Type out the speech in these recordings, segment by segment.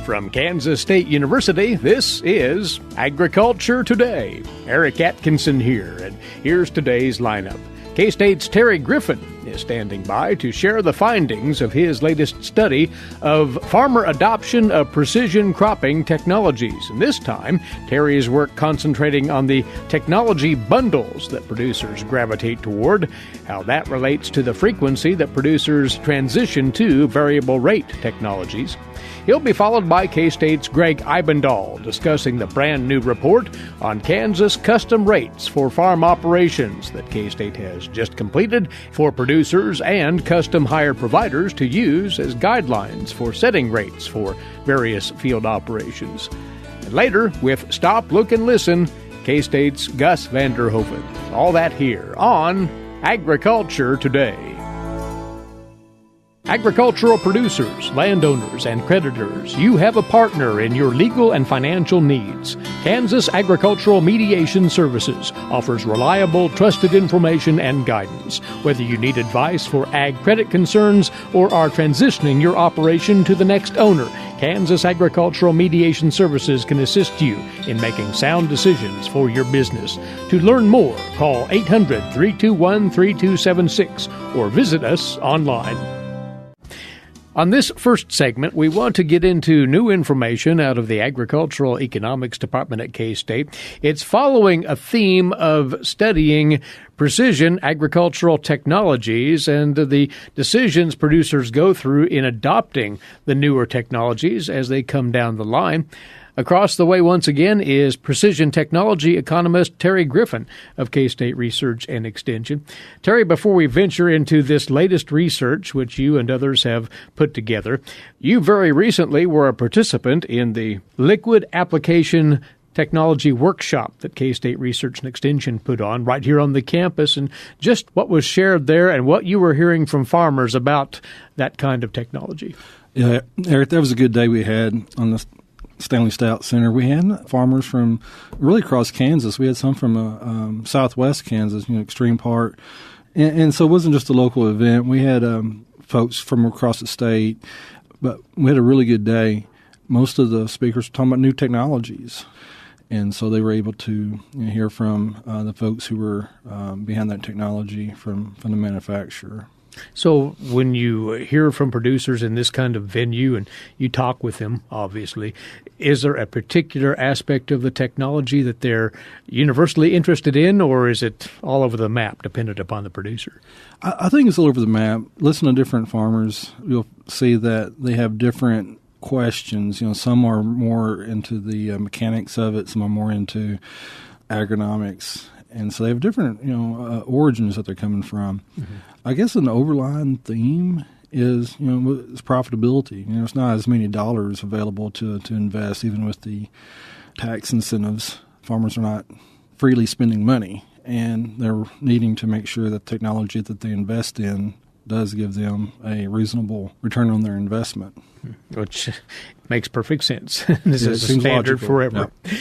From Kansas State University, this is Agriculture Today. Eric Atkinson here, and here's today's lineup. K-State's Terry Griffin is standing by to share the findings of his latest study of farmer adoption of precision cropping technologies. And this time, Terry's work concentrating on the technology bundles that producers gravitate toward, how that relates to the frequency that producers transition to variable rate technologies. He'll be followed by K-State's Greg Eibendahl discussing the brand new report on Kansas custom rates for farm operations that K-State has just completed for producers and custom hire providers to use as guidelines for setting rates for various field operations. And later, with Stop, Look, and Listen, K-State's Gus Vander Hoeven. All that here on Agriculture Today. Agricultural producers, landowners, and creditors, you have a partner in your legal and financial needs. Kansas Agricultural Mediation Services offers reliable, trusted information and guidance. Whether you need advice for ag credit concerns or are transitioning your operation to the next owner, Kansas Agricultural Mediation Services can assist you in making sound decisions for your business. To learn more, call 800-321-3276 or visit us online. On this first segment, we want to get into new information out of the Agricultural Economics Department at K-State. It's following a theme of studying precision agricultural technologies and the decisions producers go through in adopting the newer technologies as they come down the line. Across the way once again is precision technology economist Terry Griffin of K-State Research and Extension. Terry, before we venture into this latest research, which you and others have put together, you very recently were a participant in the Liquid Application Technology Workshop that K-State Research and Extension put on right here on the campus, and just what was shared there and what you were hearing from farmers about that kind of technology. Yeah, Eric, that was a good day we had on the Stanley Stout Center. We had farmers from really across Kansas. We had some from southwest Kansas, extreme part. And so it wasn't just a local event. We had folks from across the state, but we had a really good day. Most of the speakers were talking about new technologies. And so they were able to hear from the folks who were behind that technology from the manufacturer. So when you hear from producers in this kind of venue and you talk with them, obviously, is there a particular aspect of the technology that they're universally interested in, or is it all over the map, dependent upon the producer? I think it's all over the map. Listen to different farmers. You'll see that they have different questions. Some are more into the mechanics of it. Some are more into agronomics. And so they have different, origins that they're coming from. Mm-hmm. I guess an overlying theme is, is profitability. It's not as many dollars available to invest, even with the tax incentives. Farmers are not freely spending money, and they're needing to make sure that technology that they invest in does give them a reasonable return on their investment. Which makes perfect sense. This is a standard logical. Forever. Yeah.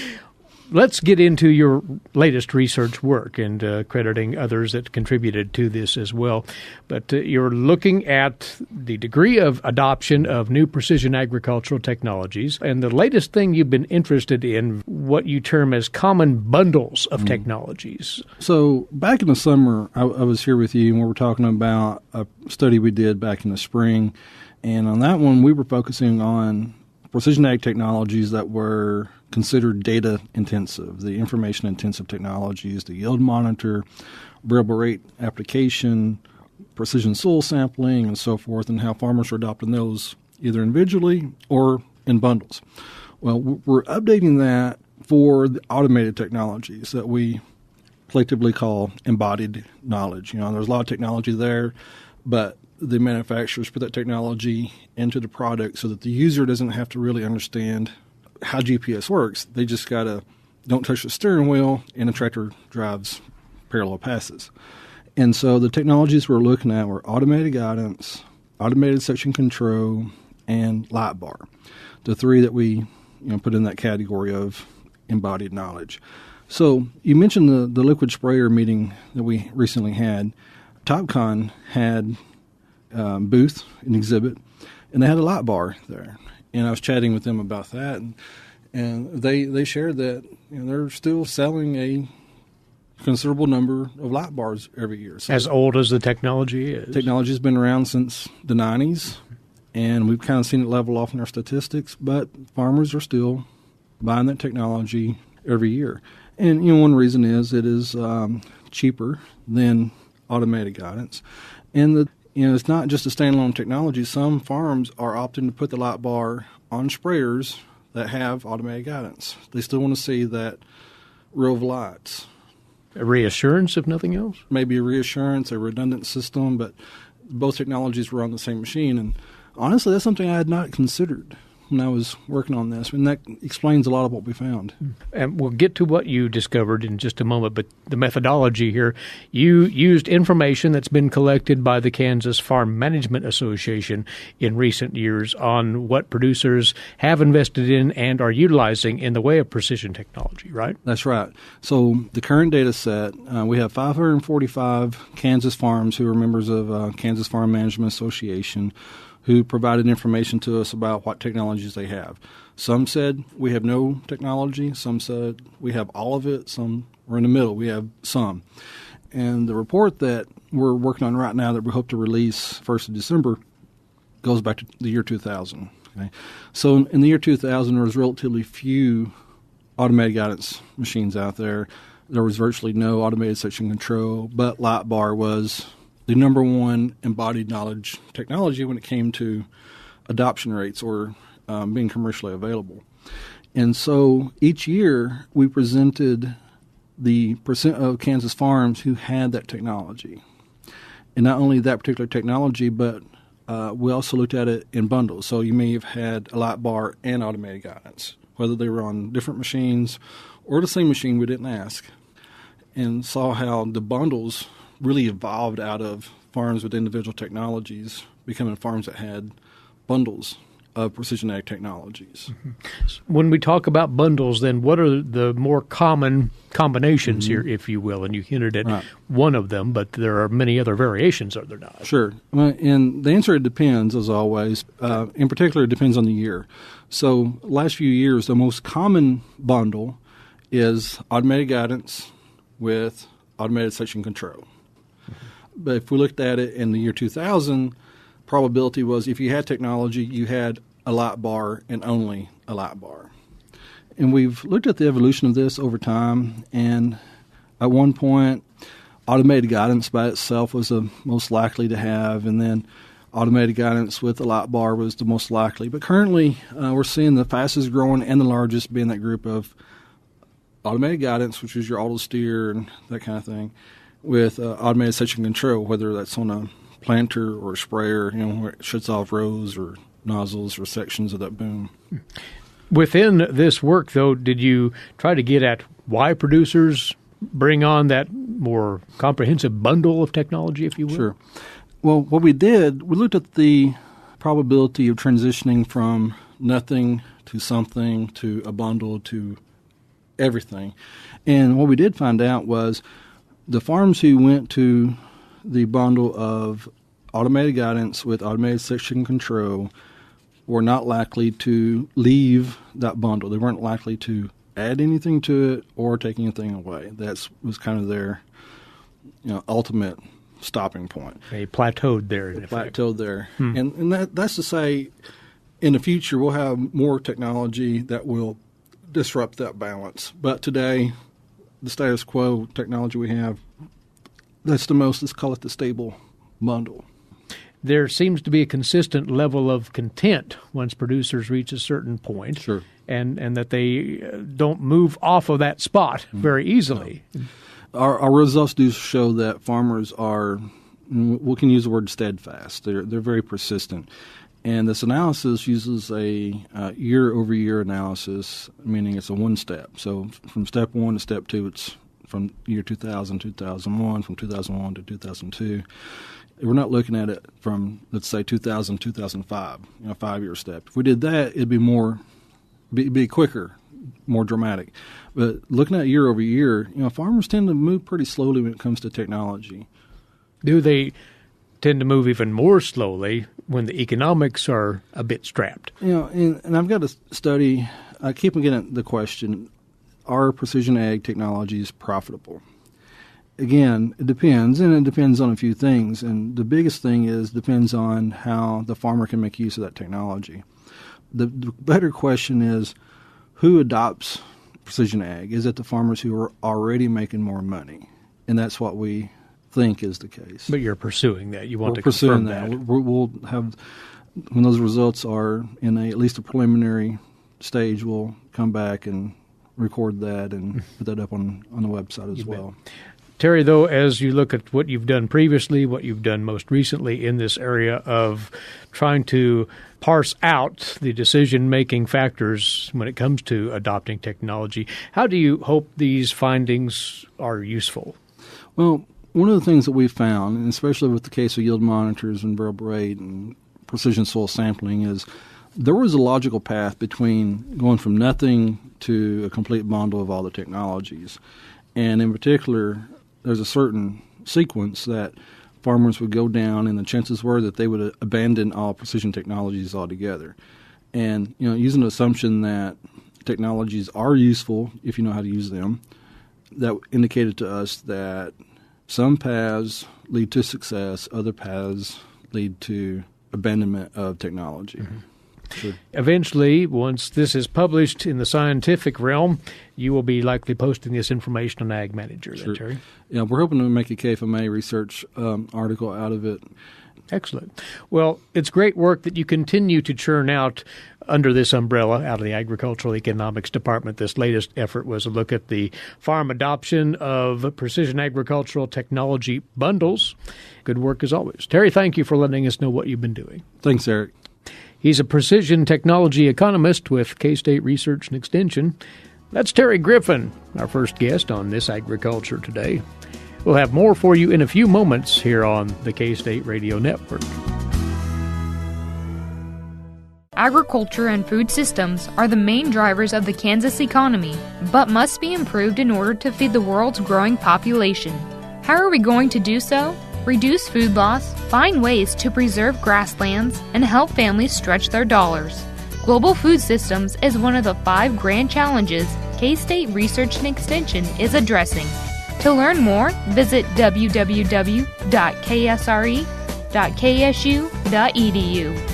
Let's get into your latest research work and crediting others that contributed to this as well. But you're looking at the degree of adoption of new precision agricultural technologies. And the latest thing you've been interested in, what you term as common bundles of technologies. So back in the summer, I was here with you and we were talking about a study we did back in the spring. And on that one, we were focusing on precision ag technologies that were considered data intensive, the information intensive technologies, the yield monitor, variable rate application, precision soil sampling, and so forth, and how farmers are adopting those either individually or in bundles. Well, we're updating that for the automated technologies that we collectively call embodied knowledge. There's a lot of technology there, but the manufacturers put that technology into the product so that the user doesn't have to really understand how GPS works. They just don't touch the steering wheel, and the tractor drives parallel passes. And so the technologies we're looking at were automated guidance, automated section control, and light bar, the three that we put in that category of embodied knowledge. So you mentioned the liquid sprayer meeting that we recently had. TopCon had booth, an exhibit, and they had a light bar there. And I was chatting with them about that, and they shared that they're still selling a considerable number of light bars every year. So as old as the technology is. Technology has been around since the 90s, and we've kind of seen it level off in our statistics, but farmers are still buying that technology every year. And one reason is it is cheaper than automated guidance. And it's not just a standalone technology. Some farms are opting to put the light bar on sprayers that have automated guidance. They still want to see that row of lights. A reassurance, if nothing else? Maybe a reassurance, a redundant system, but both technologies were on the same machine. And honestly, that's something I had not considered when I was working on this, and that explains a lot of what we found. And we'll get to what you discovered in just a moment, but the methodology here, you used information that's been collected by the Kansas Farm Management Association in recent years on what producers have invested in and are utilizing in the way of precision technology, right? That's right. So the current data set, we have 545 Kansas farms who are members of Kansas Farm Management Association, who provided information to us about what technologies they have. Some said we have no technology. Some said we have all of it. Some were in the middle. We have some. And the report that we're working on right now that we hope to release 1st of December goes back to the year 2000. Okay? So in the year 2000, there was relatively few automated guidance machines out there. There was virtually no automated section control, but light bar was the number one embodied knowledge technology when it came to adoption rates or being commercially available. And so each year we presented the percent of Kansas farms who had that technology. And not only that particular technology, but we also looked at it in bundles. So you may have had a light bar and automated guidance, whether they were on different machines or the same machine, we didn't ask, and saw how the bundles really evolved out of farms with individual technologies becoming farms that had bundles of precision ag technologies. Mm-hmm. When we talk about bundles, then what are the more common combinations here, if you will? And you hinted at one of them, but there are many other variations, are there not? Sure. And the answer, it depends, as always. In particular, it depends on the year. So last few years, the most common bundle is automated guidance with automated section control. But if we looked at it in the year 2000, probability was if you had technology, you had a light bar and only a light bar. And we've looked at the evolution of this over time, and at one point, automated guidance by itself was the most likely to have, and then automated guidance with a light bar was the most likely. But currently, we're seeing the fastest growing and the largest being that group of automated guidance, which is your auto steer and that kind of thing, with automated section control, whether that's on a planter or a sprayer, where it shuts off rows or nozzles or sections of that boom. Within this work, though, did you try to get at why producers bring on that more comprehensive bundle of technology, if you will? Sure. Well, what we did, we looked at the probability of transitioning from nothing to something to a bundle to everything. And what we did find out was the farms who went to the bundle of automated guidance with automated section control were not likely to leave that bundle. They weren't likely to add anything to it or take anything away. That was kind of their ultimate stopping point. They plateaued there. Plateaued there. And that's to say, in the future, we'll have more technology that will disrupt that balance. But today, the status quo technology we have, that's the most, let's call it the stable bundle. There seems to be a consistent level of content once producers reach a certain point. Sure. And that they don't move off of that spot very easily. No. Our results do show that farmers are, we can use the word steadfast. They're very persistent. And this analysis uses a year-over-year analysis, meaning it's a one step. So from step 1 to step 2, it's from year 2000, 2001, from 2001 to 2002. We're not looking at it from, let's say, 2000, 2005, a 5-year step. If we did that, it'd be quicker, more dramatic. But looking at year over year, farmers tend to move pretty slowly when it comes to technology. Do they tend to move even more slowly when the economics are a bit strapped. And I've got a study. I keep getting the question, are precision ag technologies profitable? Again, it depends, and it depends on a few things. And the biggest thing depends on how the farmer can make use of that technology. The better question is, who adopts precision ag? Is it the farmers who are already making more money? And that's what we think is the case. But you're pursuing that. You want We're to confirm pursuing that. We'll have, when those results are in at least a preliminary stage, we'll come back and record that and put that up on the website as well. Terry, though, as you look at what you've done previously, what you've done most recently in this area of trying to parse out the decision-making factors when it comes to adopting technology, how do you hope these findings are useful? Well, one of the things that we've found, and especially with the case of yield monitors and variable rate and precision soil sampling, is there was a logical path between going from nothing to a complete bundle of all the technologies. And in particular, there's a certain sequence that farmers would go down, and the chances were that they would abandon all precision technologies altogether. And, using the assumption that technologies are useful if you know how to use them, that indicated to us that some paths lead to success, other paths lead to abandonment of technology. Mm-hmm. Sure. Eventually, once this is published in the scientific realm, you will be likely posting this information on Ag Manager, Sure. Terry. Yeah, we're hoping to make a KFMA research article out of it. Excellent. Well, it's great work that you continue to churn out under this umbrella out of the Agricultural Economics Department. This latest effort was a look at the farm adoption of precision agricultural technology bundles. Good work as always. Terry, thank you for letting us know what you've been doing. Thanks, Eric. He's a precision technology economist with K-State Research and Extension. That's Terry Griffin, our first guest on This Agriculture Today. We'll have more for you in a few moments here on the K-State Radio Network. Agriculture and food systems are the main drivers of the Kansas economy, but must be improved in order to feed the world's growing population. How are we going to do so? Reduce food loss, find ways to preserve grasslands, and help families stretch their dollars. Global food systems is one of the 5 grand challenges K-State Research and Extension is addressing. To learn more, visit www.ksre.ksu.edu.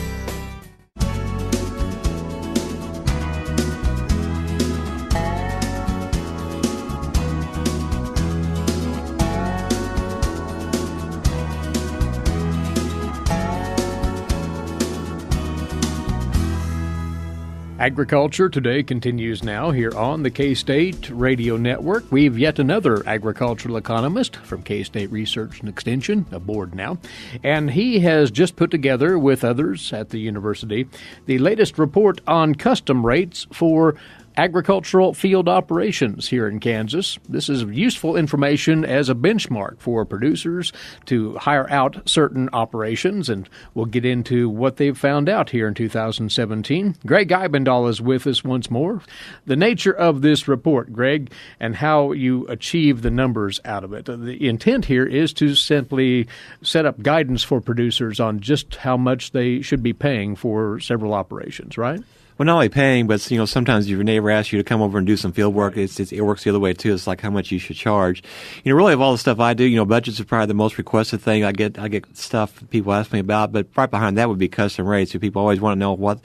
Agriculture Today continues now here on the K-State Radio Network. We've yet another agricultural economist from K-State Research and Extension aboard now, and he has just put together with others at the university the latest report on custom rates for agricultural field operations here in Kansas. This is useful information as a benchmark for producers to hire out certain operations, and we'll get into what they've found out here in 2017. Greg Eibendahl is with us once more. The nature of this report, Greg, and how you achieve the numbers out of it. The intent here is to simply set up guidance for producers on just how much they should be paying for several operations, right? Well, not only paying, but sometimes your neighbor asks you to come over and do some field work. It works the other way too. It's like how much you should charge. Really of all the stuff I do, budgets are probably the most requested thing. I get stuff people ask me about, but right behind that would be custom rates. So people always want to know what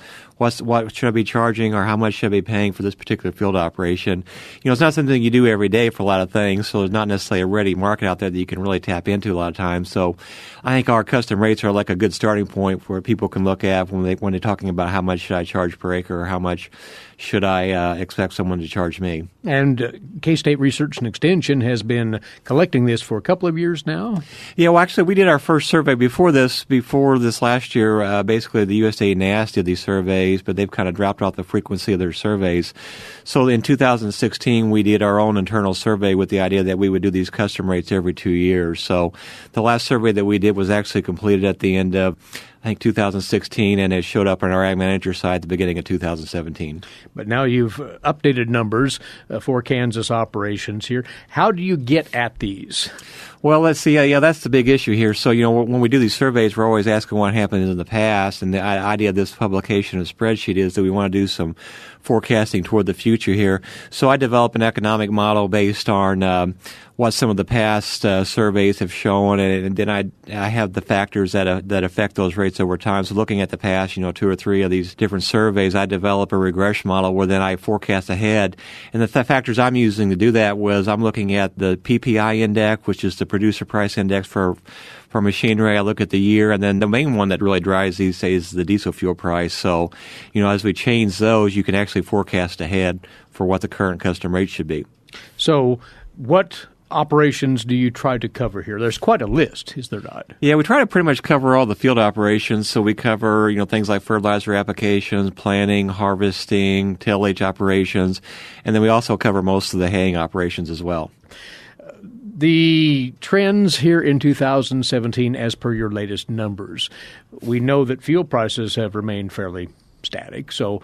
should I be charging or how much should I be paying for this particular field operation. It's not something you do every day for a lot of things, so there's not necessarily a ready market out there that you can really tap into a lot of times. So I think our custom rates are like a good starting point where people can look at when they're talking about how much should I charge per acre or how much should I expect someone to charge me. And K-State Research and Extension has been collecting this for a couple of years now? Yeah, well, actually, we did our first survey before this last year. Basically, the USDA and NASS did these surveys, but they've kind of dropped off the frequency of their surveys. So in 2016, we did our own internal survey with the idea that we would do these custom rates every 2 years. So the last survey that we did was actually completed at the end of, I think, 2016, and it showed up on our Ag Manager side at the beginning of 2017. But now you've updated numbers for Kansas operations here. How do you get at these? Well, let's see. Yeah, that's the big issue here. So, when we do these surveys, we're always asking what happened in the past. And the idea of this publication of spreadsheet is that we want to do some forecasting toward the future here. So I develop an economic model based on what some of the past surveys have shown, and then I have the factors that affect those rates over time. So looking at the past, 2 or 3 of these different surveys, I develop a regression model where then I forecast ahead. And the factors I'm using to do that was I'm looking at the PPI index, which is the producer price index for machinery. I look at the year, and then the main one that really drives these days is the diesel fuel price. So, as we change those, you can actually forecast ahead for what the current custom rate should be. So what operations do you try to cover here? There's quite a list, is there not? Yeah, we try to pretty much cover all the field operations. So we cover, things like fertilizer applications, planting, harvesting, tillage operations, and then we also cover most of the haying operations as well. The trends here in 2017, as per your latest numbers, we know that fuel prices have remained fairly static. So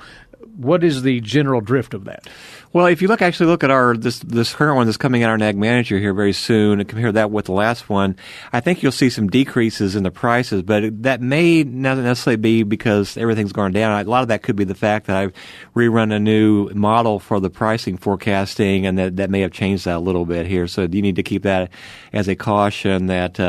what is the general drift of that? Well, if you look at our this current one that's coming out, our Ag Manager here very soon, and compare that with the last one, I think you'll see some decreases in the prices, but that may not necessarily be because everything's gone down. A lot of that could be the fact that I've rerun a new model for the pricing forecasting, and that may have changed that a little bit here. So you need to keep that as a caution that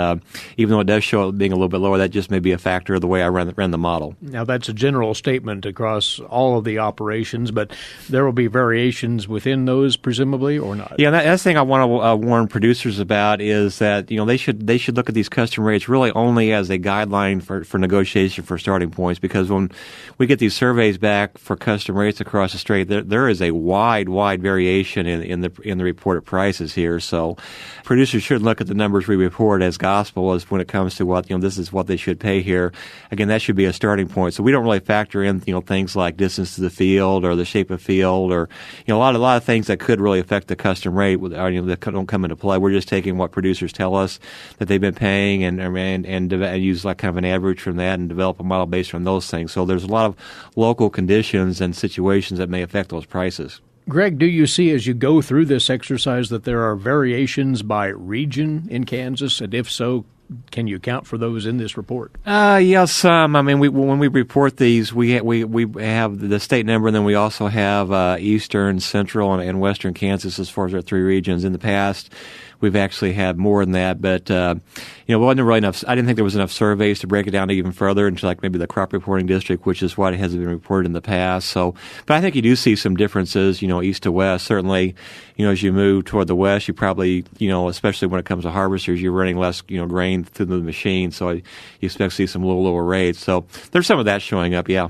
even though it does show it being a little bit lower, that just may be a factor of the way I ran the model. Now, that's a general statement across all of the operations, but there will be variations within those, presumably, or not? Yeah, that's the thing I want to warn producers about is that they should look at these custom rates really only as a guideline for negotiation for starting points, because when we get these surveys back for custom rates across the state, there is a wide variation in the reported prices here. So producers should look at the numbers we report as gospel as when it comes to what this is what they should pay here. Again, that should be a starting point. So we don't really factor in things like distance to the field or the shape of field or a lot of things that could really affect the custom rate that don't come into play. We're just taking what producers tell us that they've been paying and use like kind of an average from that and develop a model based on those things. So there's a lot of local conditions and situations that may affect those prices. Greg, do you see as you go through this exercise that there are variations by region in Kansas? And if so, can you account for those in this report? Yes. When we report these, we have the state number, and then we also have eastern, central, and western Kansas as far as our 3 regions. In the past, we've actually had more than that, but wasn't really enough. I didn't think there was enough surveys to break it down even further into like maybe the crop reporting district, which is what has been reported in the past. So, but I think you do see some differences, east to west. Certainly, as you move toward the west, you probably, especially when it comes to harvesters, you're running less, grain through the machine. So you expect to see some little lower rates. So there's some of that showing up, yeah.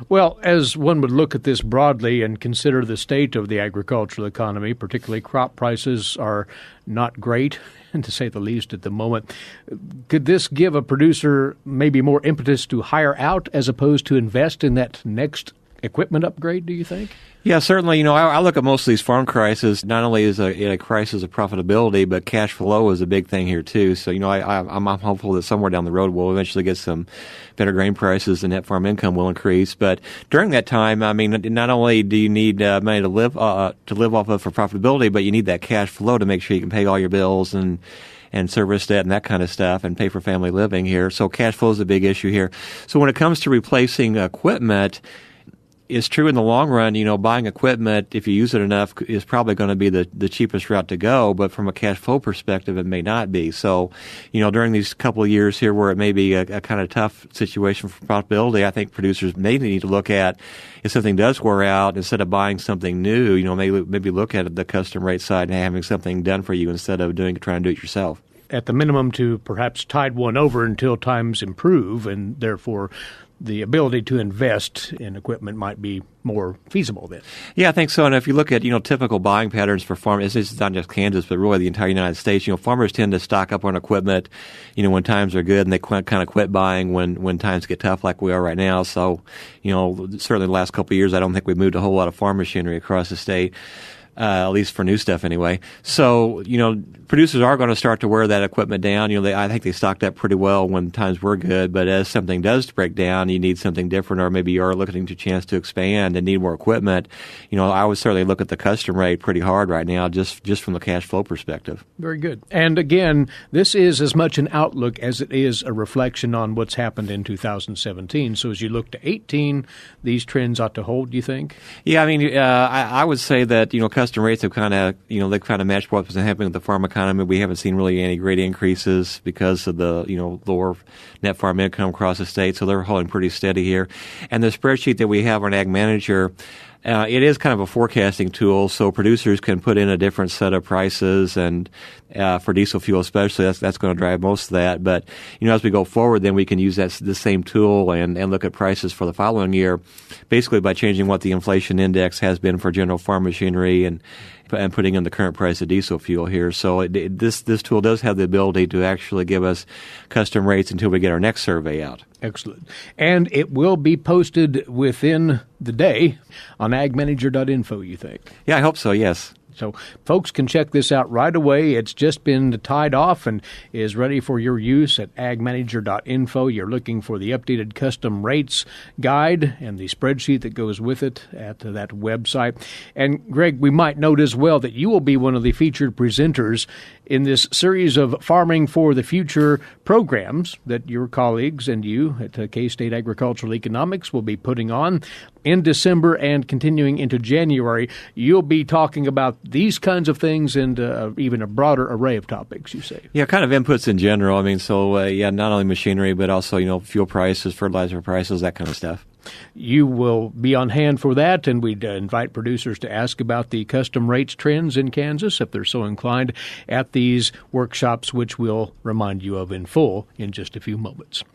Well, as one would look at this broadly and consider the state of the agricultural economy, particularly crop prices are not great, and to say the least at the moment. Could this give a producer maybe more impetus to hire out as opposed to invest in that next equipment upgrade, do you think? Yeah, certainly. I look at most of these farm crises, not only is a crisis of profitability, but cash flow is a big thing here too. So, I'm hopeful that somewhere down the road we'll eventually get some better grain prices and net farm income will increase. But during that time, not only do you need money to live off of for profitability, but you need that cash flow to make sure you can pay all your bills and service debt and that kind of stuff and pay for family living here. So cash flow is a big issue here. So when it comes to replacing equipment, it's true in the long run, buying equipment, if you use it enough, is probably going to be the cheapest route to go. But from a cash flow perspective, it may not be. So, during these couple of years here where it may be a kind of tough situation for profitability, I think producers may need to look at if something does wear out, instead of buying something new, maybe look at the custom rate side and having something done for you instead of trying to do it yourself. At the minimum, to perhaps tide one over until times improve, and therefore the ability to invest in equipment might be more feasible then. Yeah, I think so. And if you look at, typical buying patterns for farmers, it's not just Kansas, but really the entire United States, farmers tend to stock up on equipment, when times are good, and they kind of quit buying when times get tough like we are right now. So, certainly the last couple of years, I don't think we've moved a whole lot of farm machinery across the state. at least for new stuff anyway. So, producers are going to start to wear that equipment down. I think they stocked up pretty well when times were good, but as something does break down, you need something different, or maybe you're looking to chance to expand and need more equipment. I would certainly look at the custom rate pretty hard right now, just from the cash flow perspective. Very good. And again, this is as much an outlook as it is a reflection on what's happened in 2017. So as you look to 18, these trends ought to hold, do you think? Yeah, I would say that, custom rates have kind of, they've kind of matched what's been happening with the farm economy. We haven't seen really any great increases because of the, lower net farm income across the state. So they're holding pretty steady here. And the spreadsheet that we have on Ag Manager, it is kind of a forecasting tool, so producers can put in a different set of prices, and for diesel fuel especially, that's going to drive most of that. But as we go forward, then we can use the same tool and look at prices for the following year, basically by changing what the inflation index has been for general farm machinery and putting in the current price of diesel fuel here. So this tool does have the ability to actually give us custom rates until we get our next survey out. Excellent. And it will be posted within the day on agmanager.info, you think? Yeah, I hope so, yes. So folks can check this out right away. It's just been tied off and is ready for your use at agmanager.info. You're looking for the updated custom rates guide and the spreadsheet that goes with it at that website. And Greg, we might note as well that you will be one of the featured presenters in this series of Farming for the Future programs that your colleagues and you at K-State Agricultural Economics will be putting on in December and continuing into January. You'll be talking about these kinds of things and even a broader array of topics, you say. Yeah, kind of inputs in general. Not only machinery, but also, fuel prices, fertilizer prices, that kind of stuff. You will be on hand for that, and we'd invite producers to ask about the custom rates trends in Kansas if they're so inclined at these workshops, which we'll remind you of in full in just a few moments.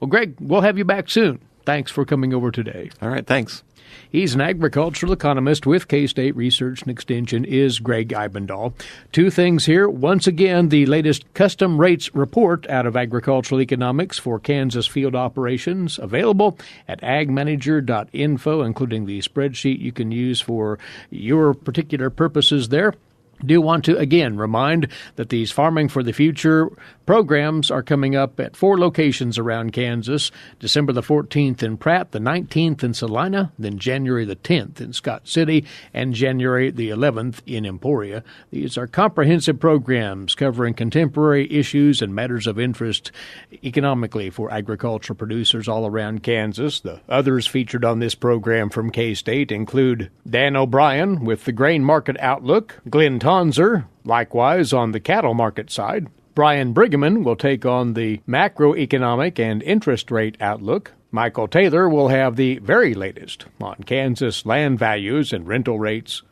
Well, Greg, we'll have you back soon. Thanks for coming over today. All right, thanks. He's an agricultural economist with K-State Research and Extension, is Greg Eibendahl. Two things here. Once again, the latest custom rates report out of agricultural economics for Kansas field operations, available at agmanager.info, including the spreadsheet you can use for your particular purposes there. Do want to, again, remind that these Farming for the Future programs are coming up at 4 locations around Kansas, December the 14th in Pratt, the 19th in Salina, then January the 10th in Scott City, and January the 11th in Emporia. These are comprehensive programs covering contemporary issues and matters of interest economically for agricultural producers all around Kansas. The others featured on this program from K-State include Dan O'Brien with the Grain Market Outlook, Glenn Tonzer, likewise on the cattle market side. Brian Brigham will take on the macroeconomic and interest rate outlook. Michael Taylor will have the very latest on Kansas land values and rental rates.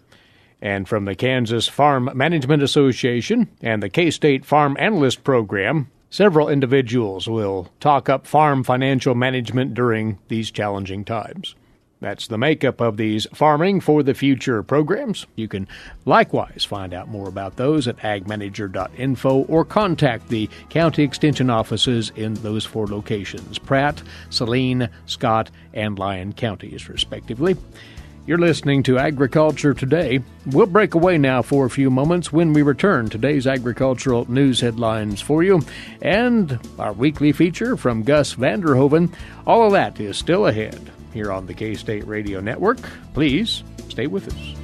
And from the Kansas Farm Management Association and the K-State Farm Analyst Program, several individuals will talk up farm financial management during these challenging times. That's the makeup of these Farming for the Future programs. You can likewise find out more about those at agmanager.info or contact the county extension offices in those 4 locations, Pratt, Saline, Scott, and Lyon counties, respectively. You're listening to Agriculture Today. We'll break away now for a few moments. When we return, today's agricultural news headlines for you and our weekly feature from Gus Vanderhoeven. All of that is still ahead here on the K-State Radio Network. Please stay with us.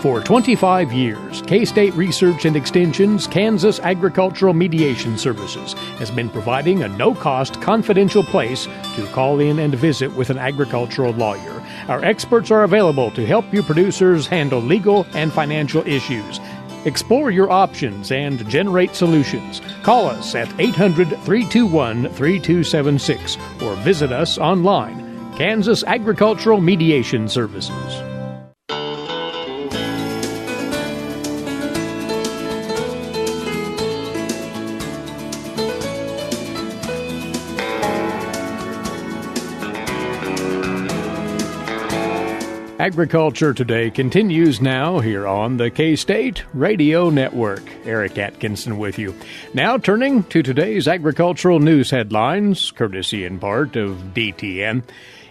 For 25 years, K-State Research and Extension's Kansas Agricultural Mediation Services has been providing a no-cost, confidential place to call in and visit with an agricultural lawyer. Our experts are available to help you producers handle legal and financial issues. Explore your options and generate solutions. Call us at 800-321-3276 or visit us online. Kansas Agricultural Mediation Services. Agriculture Today continues now here on the K-State Radio Network. Eric Atkinson with you. Now turning to today's agricultural news headlines, courtesy in part of DTN.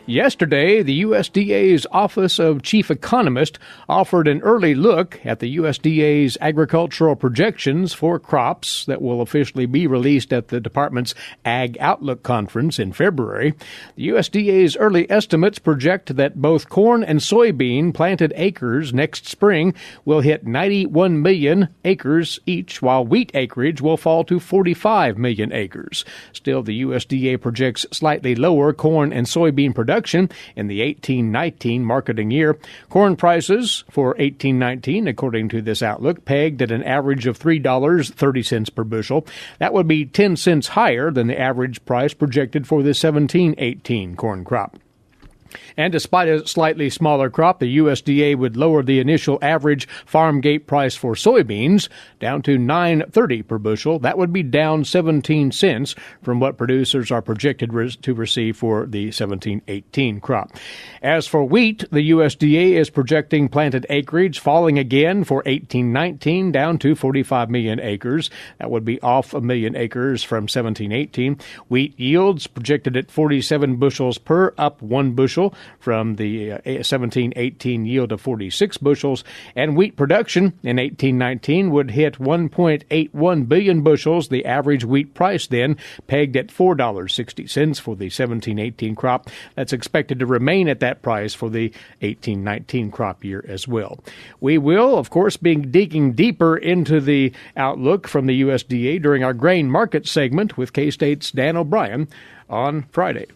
Yesterday, the USDA's Office of Chief Economist offered an early look at the USDA's agricultural projections for crops that will officially be released at the department's Ag Outlook Conference in February. The USDA's early estimates project that both corn and soybean planted acres next spring will hit 91 million acres each, while wheat acreage will fall to 45 million acres. Still, the USDA projects slightly lower corn and soybean production in the 18-19 marketing year. Corn prices for 18-19, according to this outlook, pegged at an average of $3.30 per bushel. That would be 10 cents higher than the average price projected for the 17-18 corn crop. And despite a slightly smaller crop, the USDA would lower the initial average farm gate price for soybeans down to $9.30 per bushel. That would be down 17 cents from what producers are projected to receive for the 17-18 crop. As for wheat, the USDA is projecting planted acreage falling again for 18-19 down to 45 million acres. That would be off a million acres from 17-18. Wheat yields projected at 47 bushels per, up 1 bushel from the 17-18 yield of 46 bushels, and wheat production in 18-19 would hit 1.81 billion bushels, the average wheat price then pegged at $4.60 for the 17-18 crop. That's expected to remain at that price for the 18-19 crop year as well. We will, of course, be digging deeper into the outlook from the USDA during our grain market segment with K-State's Dan O'Brien on Friday.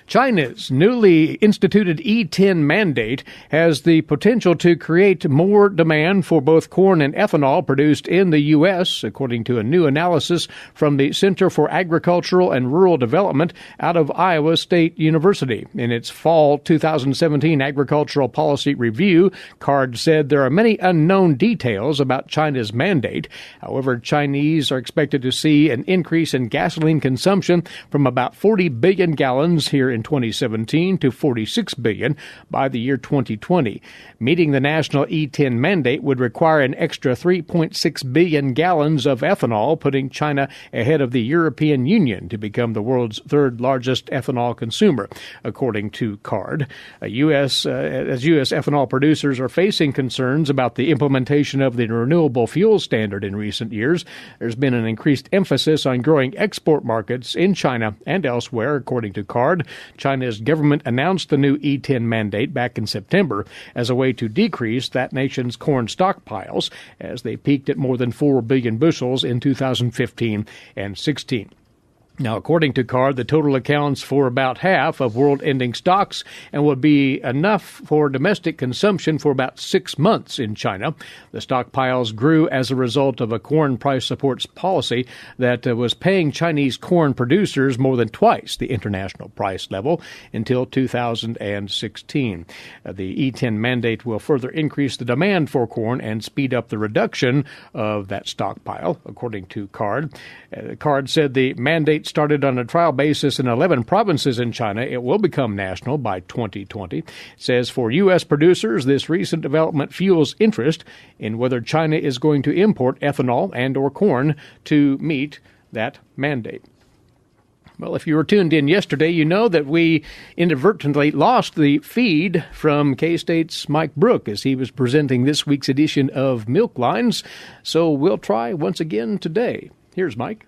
China's newly instituted E10 mandate has the potential to create more demand for both corn and ethanol produced in the U.S., according to a new analysis from the Center for Agricultural and Rural Development out of Iowa State University. In its fall 2017 agricultural policy review, CARD said there are many unknown details about China's mandate. However, Chinese are expected to see an increase in gasoline consumption from about 40 billion gallons here in 2017 to 46 billion by the year 2020. Meeting the national E10 mandate would require an extra 3.6 billion gallons of ethanol, putting China ahead of the European Union to become the world's third largest ethanol consumer, according to CARD. As U.S. ethanol producers are facing concerns about the implementation of the renewable fuel standard in recent years, there's been an increased emphasis on growing export markets in China and elsewhere, according to CARD. China's government announced the new E10 mandate back in September as a way to decrease that nation's corn stockpiles, as they peaked at more than 4 billion bushels in 2015 and 16. Now, according to CARD, the total accounts for about half of world-ending stocks and would be enough for domestic consumption for about 6 months in China. The stockpiles grew as a result of a corn price supports policy that was paying Chinese corn producers more than twice the international price level until 2016. The E10 mandate will further increase the demand for corn and speed up the reduction of that stockpile, according to CARD. CARD said the mandate started on a trial basis in 11 provinces in China. It will become national by 2020. It says for U.S. producers, this recent development fuels interest in whether China is going to import ethanol and or corn to meet that mandate. Well, if you were tuned in yesterday, you know that we inadvertently lost the feed from K-State's Mike Brook as he was presenting this week's edition of Milk Lines. So we'll try once again today. Here's Mike.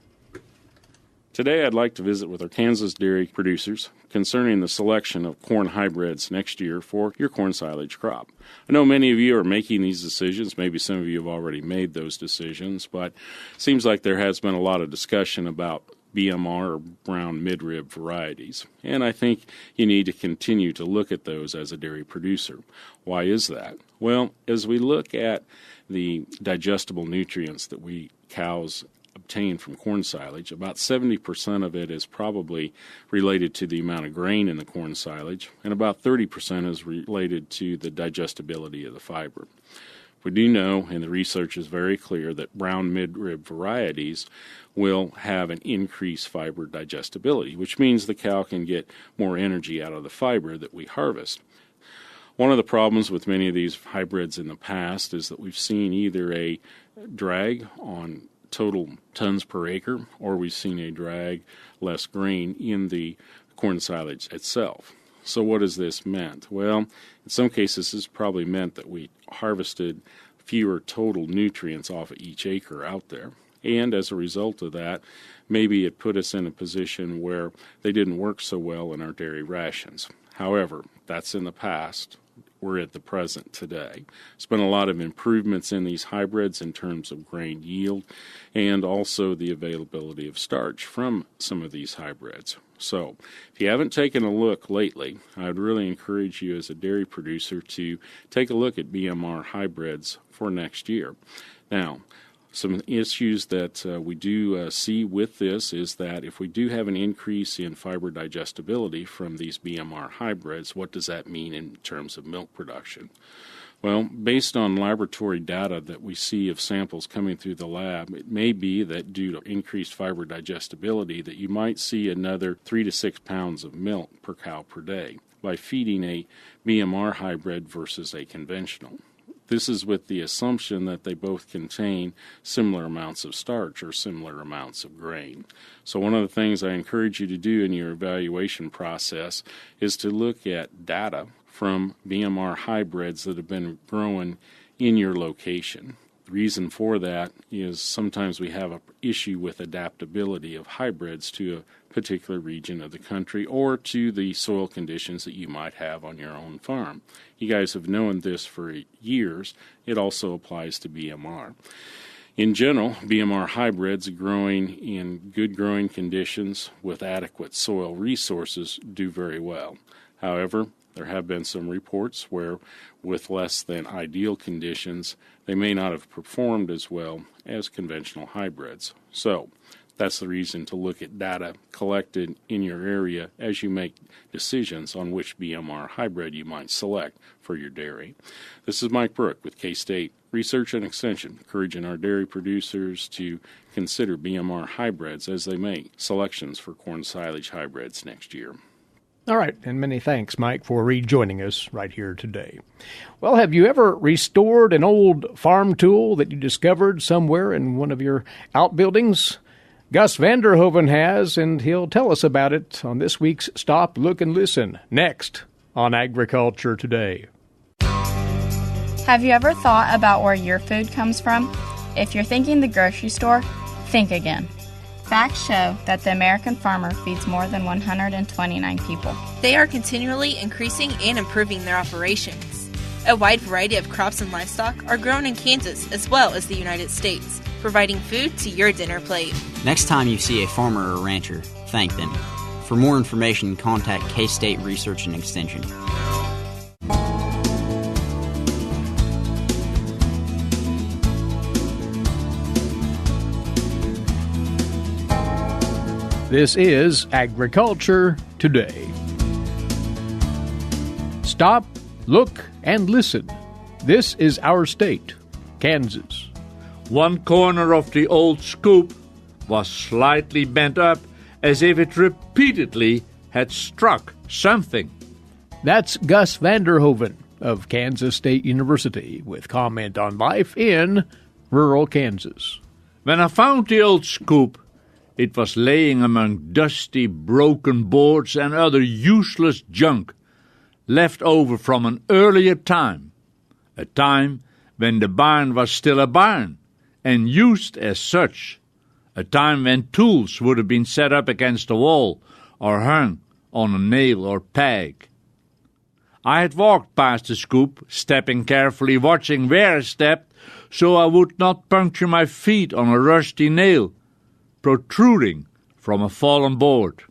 Today I'd like to visit with our Kansas dairy producers concerning the selection of corn hybrids next year for your corn silage crop. I know many of you are making these decisions. Maybe some of you have already made those decisions, but it seems like there has been a lot of discussion about BMR or brown midrib varieties, and I think you need to continue to look at those as a dairy producer. Why is that? Well, as we look at the digestible nutrients that we cows obtained from corn silage, about 70% of it is probably related to the amount of grain in the corn silage, and about 30% is related to the digestibility of the fiber. We do know, and the research is very clear, that brown midrib varieties will have an increased fiber digestibility, which means the cow can get more energy out of the fiber that we harvest. One of the problems with many of these hybrids in the past is that we've seen either a drag on total tons per acre, or we've seen a drag, less grain, in the corn silage itself. So what has this meant? Well, in some cases, this probably meant that we harvested fewer total nutrients off of each acre out there. And as a result of that, maybe it put us in a position where they didn't work so well in our dairy rations. However, that's in the past. We're at the present today. There's been a lot of improvements in these hybrids in terms of grain yield and also the availability of starch from some of these hybrids. So, if you haven't taken a look lately, I would really encourage you as a dairy producer to take a look at BMR hybrids for next year. Now, some issues that we do see with this is that if we do have an increase in fiber digestibility from these BMR hybrids, what does that mean in terms of milk production? Well, based on laboratory data that we see of samples coming through the lab, it may be that due to increased fiber digestibility that you might see another 3 to 6 pounds of milk per cow per day by feeding a BMR hybrid versus a conventional. This is with the assumption that they both contain similar amounts of starch or similar amounts of grain. So one of the things I encourage you to do in your evaluation process is to look at data from BMR hybrids that have been grown in your location. The reason for that is sometimes we have an issue with adaptability of hybrids to a particular region of the country or to the soil conditions that you might have on your own farm. You guys have known this for years. It also applies to BMR. In general, BMR hybrids growing in good growing conditions with adequate soil resources do very well. However, there have been some reports where, with less than ideal conditions, they may not have performed as well as conventional hybrids. So, that's the reason to look at data collected in your area as you make decisions on which BMR hybrid you might select for your dairy. This is Mike Brook with K-State Research and Extension, encouraging our dairy producers to consider BMR hybrids as they make selections for corn silage hybrids next year. All right, and many thanks, Mike, for rejoining us right here today. Well, have you ever restored an old farm tool that you discovered somewhere in one of your outbuildings? Gus Vander Hoeven has, and he'll tell us about it on this week's Stop, Look, and Listen, next on Agriculture Today. Have you ever thought about where your food comes from? If you're thinking the grocery store, think again. Facts show that the American farmer feeds more than 129 people. They are continually increasing and improving their operations. A wide variety of crops and livestock are grown in Kansas as well as the United States, providing food to your dinner plate. Next time you see a farmer or rancher, thank them. For more information, contact K-State Research and Extension. This is Agriculture Today. Stop, look, and listen. This is our state, Kansas. One corner of the old scoop was slightly bent up as if it repeatedly had struck something. That's Gus Vander Hoeven of Kansas State University with comment on life in rural Kansas. When I found the old scoop, it was laying among dusty, broken boards and other useless junk left over from an earlier time, a time when the barn was still a barn and used as such, a time when tools would have been set up against a wall or hung on a nail or peg. I had walked past the scoop, stepping carefully, watching where I stepped, so I would not puncture my feet on a rusty nail protruding from a fallen board.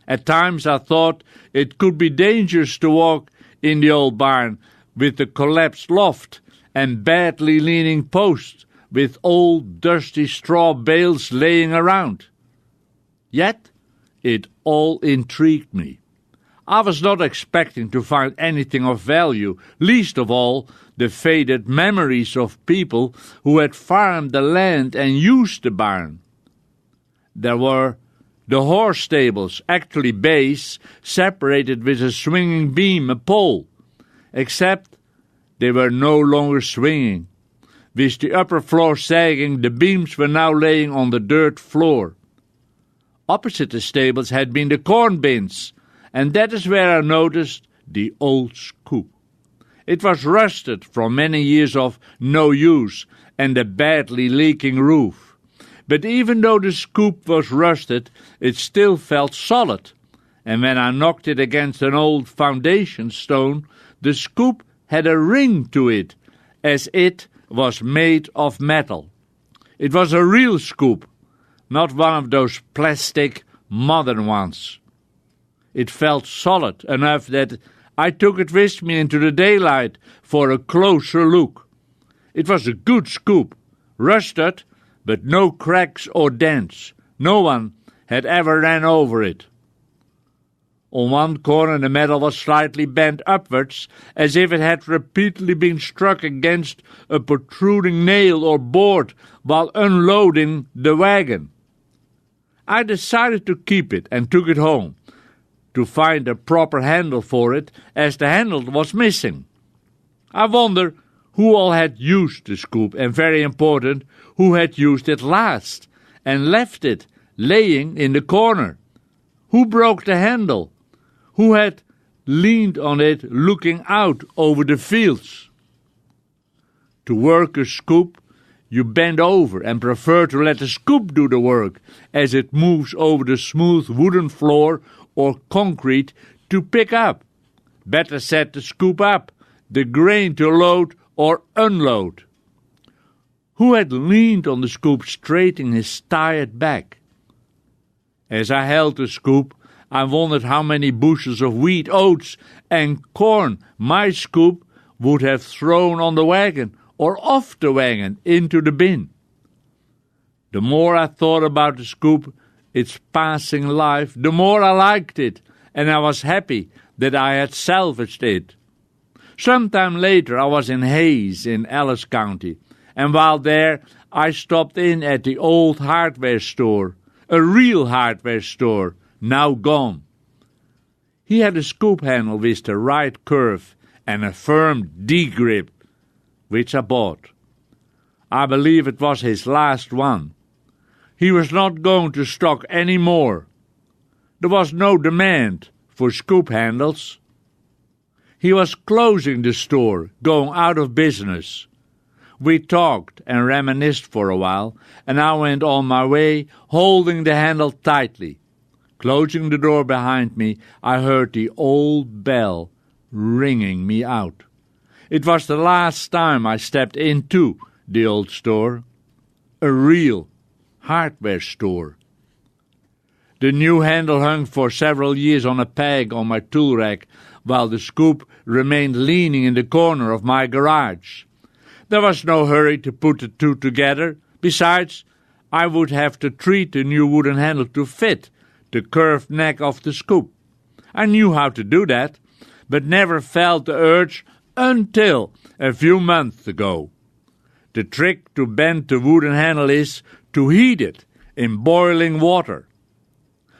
At times I thought it could be dangerous to walk in the old barn with the collapsed loft and badly leaning posts with old dusty straw bales laying around. Yet it all intrigued me. I was not expecting to find anything of value, least of all the faded memories of people who had farmed the land and used the barn. There were the horse stables, actually bays, separated with a swinging beam, a pole, except they were no longer swinging. With the upper floor sagging, the beams were now laying on the dirt floor. Opposite the stables had been the corn bins, and that is where I noticed the old scoop. It was rusted from many years of no use and a badly leaking roof. But even though the scoop was rusted, it still felt solid, and when I knocked it against an old foundation stone, the scoop had a ring to it, as it was made of metal. It was a real scoop, not one of those plastic modern ones. It felt solid enough that I took it with me into the daylight for a closer look. It was a good scoop, rusted, but no cracks or dents. No one had ever ran over it. On one corner the metal was slightly bent upwards, as if it had repeatedly been struck against a protruding nail or board while unloading the wagon. I decided to keep it and took it home, to find a proper handle for it, as the handle was missing. I wonder who all had used the scoop, and very important, who had used it last, and left it laying in the corner. Who broke the handle? Who had leaned on it looking out over the fields? To work a scoop, you bend over and prefer to let the scoop do the work, as it moves over the smooth wooden floor or concrete to pick up. Better set the scoop up, the grain to load or unload. Who had leaned on the scoop, straightening his tired back? As I held the scoop, I wondered how many bushels of wheat, oats, and corn my scoop would have thrown on the wagon or off the wagon into the bin. The more I thought about the scoop, its passing life, the more I liked it, and I was happy that I had salvaged it. Sometime later I was in Hayes in Ellis County, and while there I stopped in at the old hardware store, a real hardware store, now gone. He had a scoop handle with the right curve and a firm D-grip, which I bought. I believe it was his last one. He was not going to stock any more. There was no demand for scoop handles. He was closing the store, going out of business. We talked and reminisced for a while, and I went on my way, holding the handle tightly. Closing the door behind me, I heard the old bell ringing me out. It was the last time I stepped into the old store, a real hardware store. The new handle hung for several years on a peg on my tool rack, while the scoop remained leaning in the corner of my garage. There was no hurry to put the two together. Besides, I would have to treat the new wooden handle to fit the curved neck of the scoop. I knew how to do that, but never felt the urge until a few months ago. The trick to bend the wooden handle is to heat it in boiling water.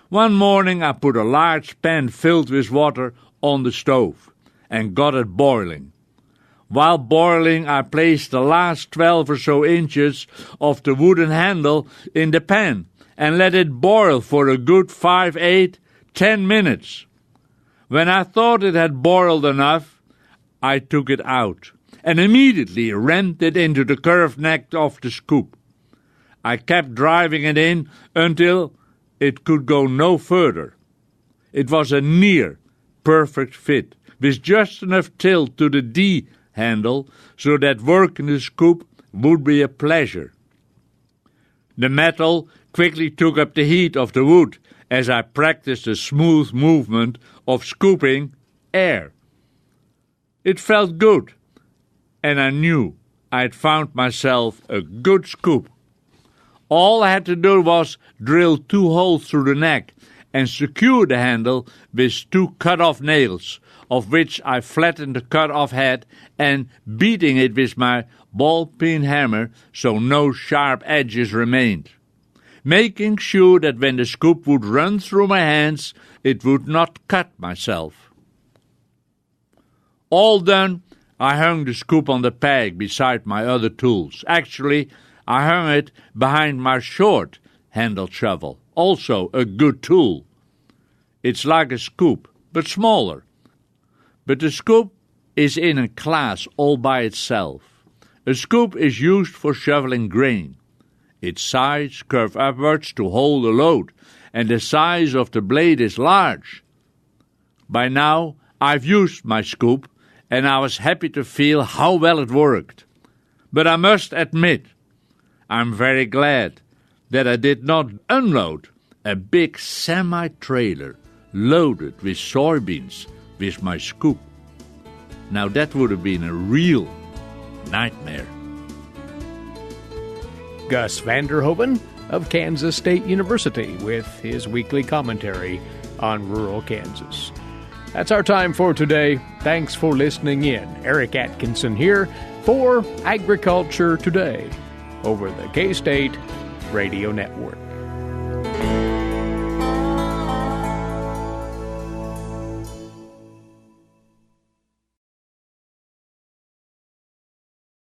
One morning I put a large pan filled with water on the stove and got it boiling. While boiling, I placed the last 12 or so inches of the wooden handle in the pan and let it boil for a good 5, 8, 10 minutes. When I thought it had boiled enough, I took it out and immediately rammed it into the curved neck of the scoop. I kept driving it in until it could go no further. It was a near perfect fit, with just enough tilt to the D handle so that working the scoop would be a pleasure. The metal quickly took up the heat of the wood as I practiced the smooth movement of scooping air. It felt good, and I knew I had found myself a good scoop. All I had to do was drill 2 holes through the neck and secure the handle with 2 cut-off nails, of which I flattened the cut-off head and beating it with my ball-peen hammer so no sharp edges remained, making sure that when the scoop would run through my hands, it would not cut myself. All done, I hung the scoop on the peg beside my other tools. Actually, I hung it behind my short-handled shovel, also a good tool. It's like a scoop, but smaller. But the scoop is in a class all by itself. A scoop is used for shoveling grain. Its sides curve upwards to hold a load, and the size of the blade is large. By now, I've used my scoop, and I was happy to feel how well it worked. But I must admit, I'm very glad that I did not unload a big semi-trailer loaded with soybeans with my scoop. Now that would have been a real nightmare. Gus Vanderhoeven of Kansas State University with his weekly commentary on rural Kansas. That's our time for today. Thanks for listening in. Eric Atkinson here for Agriculture Today over the K-State Radio Network.